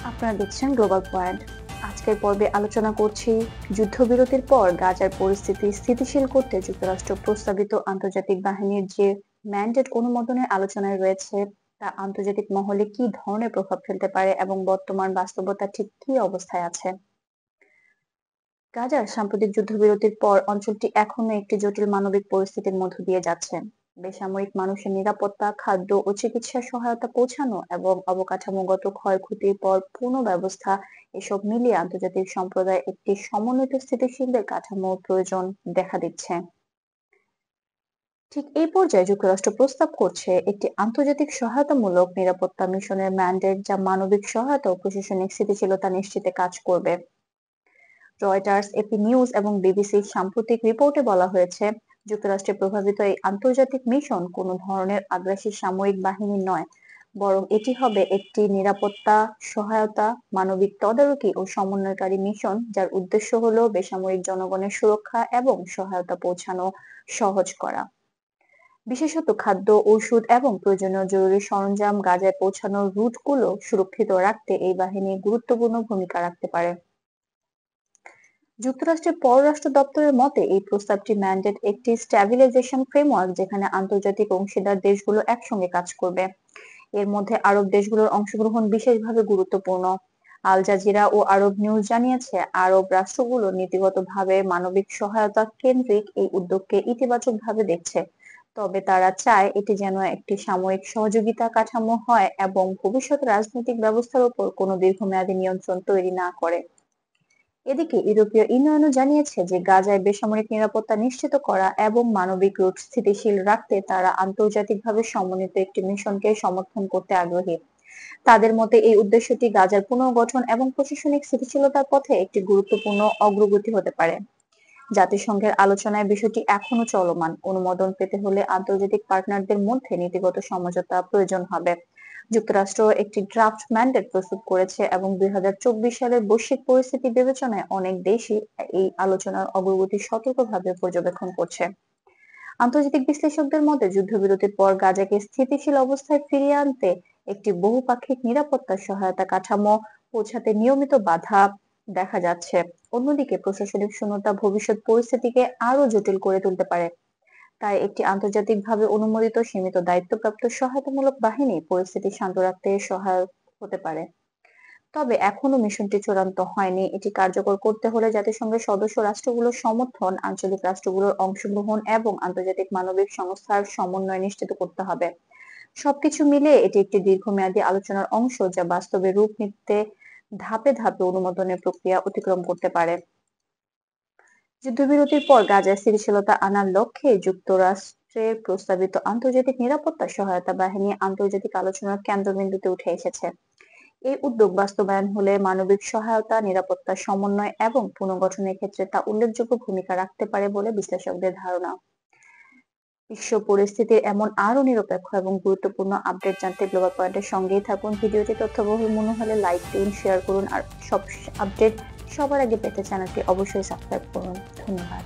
আপনারা দেখছেন global point. আজকের পর্বে আলোচনা করছি যুদ্ধবিরতির পর গাজার পরিস্থিতি স্থিতিশীল করতে যুক্তরাষ্ট্র প্রস্তাবিত আন্তর্জাতিক বাহিনীর যে ম্যান্ডেট অনুমোদনের আলোচনায় রয়েছে তা আন্তর্জাতিক মহলে কি ধরনের প্রভাব ফেলতে পারে এবং বর্তমান বাস্তবতা ঠিক কি অবস্থায় আছে। গাজার সাম্প্রতিক যুদ্ধবিরতির পর অঞ্চলটি এখনো একটি জটিল মানবিক পরিস্থিতির মধ্য দিয়ে যাচ্ছে। বেসামরিক মানুষের নিরাপত্তা, খাদ্য ও চিকিৎসা সহায়তা পৌঁছানো এবং অবকাঠামোগত ক্ষয়ক্ষতির পর পুনর্ব্যবস্থা এসব মিলিয়ে আন্তর্জাতিক সম্প্রদায় একটি সমন্বিত স্থিতিশীল কাঠামোর প্রয়োজন দেখা দিচ্ছে। ঠিক এই পর্যায়ে যুক্তরাষ্ট্র প্রস্তাব করছে একটি আন্তর্জাতিক সহায়তামূলক নিরাপত্তা মিশনের ম্যান্ডেট যা মানবিক সহায়তা ও প্রশাসনিক স্থিতিশীলতা নিশ্চিতে কাজ করবে। রয়টার্স, এপি নিউজ এবং বিবিসির সাম্প্রতিক রিপোর্টে বলা হয়েছে, যুক্তরাষ্ট্রে প্রভাবিত এই আন্তর্জাতিক মিশন কোনো ধরনের আগ্রাসী সামরিক বাহিনী নয়, বরং এটি হবে একটি নিরাপত্তা, সহায়তা, মানবিক তদারকি ও সমন্বয়কারী মিশন যার উদ্দেশ্য হলো বেসামরিক জনগণের সুরক্ষা এবং সহায়তা পৌঁছানো সহজ করা। বিশেষত খাদ্য, ওষুধ এবং প্রয়োজনীয় জরুরি সরঞ্জাম গাজায় পৌঁছানোর রুটগুলো সুরক্ষিত রাখতে এই বাহিনী গুরুত্বপূর্ণ ভূমিকা রাখতে পারে। যুক্তরাষ্ট্রের পররাষ্ট্র দপ্তরের মতে এই প্রস্তাবটি ম্যান্ডেট একটি স্ট্যাবিলাইজেশন ফ্রেমওয়ার্ক যেখানে আন্তর্জাতিক অংশীদার দেশগুলো একসঙ্গে কাজ করবে। এর মধ্যে আরব দেশগুলোর অংশগ্রহণ বিশেষভাবে গুরুত্বপূর্ণ। আল জাজিরা ও আরব নিউজ জানিয়েছে, আরব রাষ্ট্রগুলো নীতিগতভাবে মানবিক সহায়তা কেন্দ্রিক এই উদ্যোগকে ইতিবাচকভাবে দেখছে, তবে তারা চায় এটি যেন একটি সাময়িক সহযোগিতা কাঠামো হয় এবং ভবিষ্যৎ রাজনৈতিক ব্যবস্থার উপর কোনো দীর্ঘমেয়াদী নিয়ন্ত্রণ তৈরি না করে। এদিকে ইউরোপীয় ইউনিয়নও জানিয়েছে যে গাজায় বেসামরিক নিরাপত্তা নিশ্চিত করা এবং মানবিক রুট স্থিতিশীল রাখতে তারা আন্তর্জাতিকভাবে সমন্বিত একটি মিশনকে সমর্থন করতে আগ্রহী। তাদের মতে এই উদ্দেশ্যটি গাজার পুনর্গঠন এবং প্রশাসনিক স্থিতিশীলতার পথে একটি গুরুত্বপূর্ণ অগ্রগতি হতে পারে। জাতিসংঘের আলোচনায় বিষয়টি এখনো চলমান। অনুমোদন পেতে হলে আন্তর্জাতিক পার্টনারদের মধ্যে নীতিগত সমঝোতা প্রয়োজন হবে। যুক্তরাষ্ট্র একটি ড্রাফট ম্যান্ডেট প্রস্তুত করেছে এবং 2024 সালের বৈশ্বিক পরিস্থিতি বিবেচনায় অনেক দেশই এই আলোচনার অগ্রগতি সতর্কভাবে পর্যবেক্ষণ করছে। আন্তর্জাতিক বিশ্লেষকদের মতে যুদ্ধবিরতির পর গাজাকে স্থিতিশীল অবস্থায় ফিরিয়ে আনতে একটি বহুপাক্ষিক নিরাপত্তা সহায়তা কাঠামো পৌঁছাতে নিয়মিত বাধা দেখা যাচ্ছে। অন্যদিকে প্রশাসনিক শূন্যতা ভবিষ্যৎ পরিস্থিতিকে আরো জটিল করে তুলতে পারে। তাই একটি আন্তর্জাতিকভাবে অনুমোদিত সীমিত দায়িত্বপ্রাপ্ত সহায়তামূলক বাহিনী পরিস্থিতি শান্ত রাখতে সহায়ক হতে পারে। তবে এখনো মিশনটি চূড়ান্ত হয়নি। এটি কার্যকর করতে হলে জাতিসংঘের সদস্য রাষ্ট্রগুলোর সমর্থন, আঞ্চলিক রাষ্ট্রগুলোর অংশগ্রহণ এবং আন্তর্জাতিক মানবিক সংস্থার সমন্বয় নিশ্চিত করতে হবে। সবকিছু মিলিয়ে এটি একটি দীর্ঘমেয়াদী আলোচনার অংশ যা বাস্তবে রূপ নিতে ধাপে ধাপে অনুমোদনের প্রক্রিয়া অতিক্রম করতে পারে। যুদ্ধবিরতির পর গাজায় স্থিতিশীলতা আনার লক্ষ্যে যুক্তরাষ্ট্রের প্রস্তাবিত আন্তর্জাতিক নিরাপত্তা সহায়তা বাহিনী আন্তর্জাতিক আলোচনার কেন্দ্রবিন্দুতে উঠে এসেছে। এই উদ্যোগ বাস্তবায়ন হলে মানবিক সহায়তা, নিরাপত্তা সমন্বয় এবং পুনর্গঠনের ক্ষেত্রে তা উল্লেখযোগ্য ভূমিকা রাখতে পারে বলে বিশ্লেষকদের ধারণা। বিশ্ব পরিস্থিতির এমন আরো নিরপেক্ষ এবং গুরুত্বপূর্ণ আপডেট জানতে গ্লোবাল পয়েন্টের সঙ্গেই থাকুন। ভিডিওটি তথ্যবহুল মনে হলে লাইক দিন, শেয়ার করুন আর সব আপডেট সবার আগে পেতে চ্যানেলটি অবশ্যই সাবস্ক্রাইব করুন। ধন্যবাদ।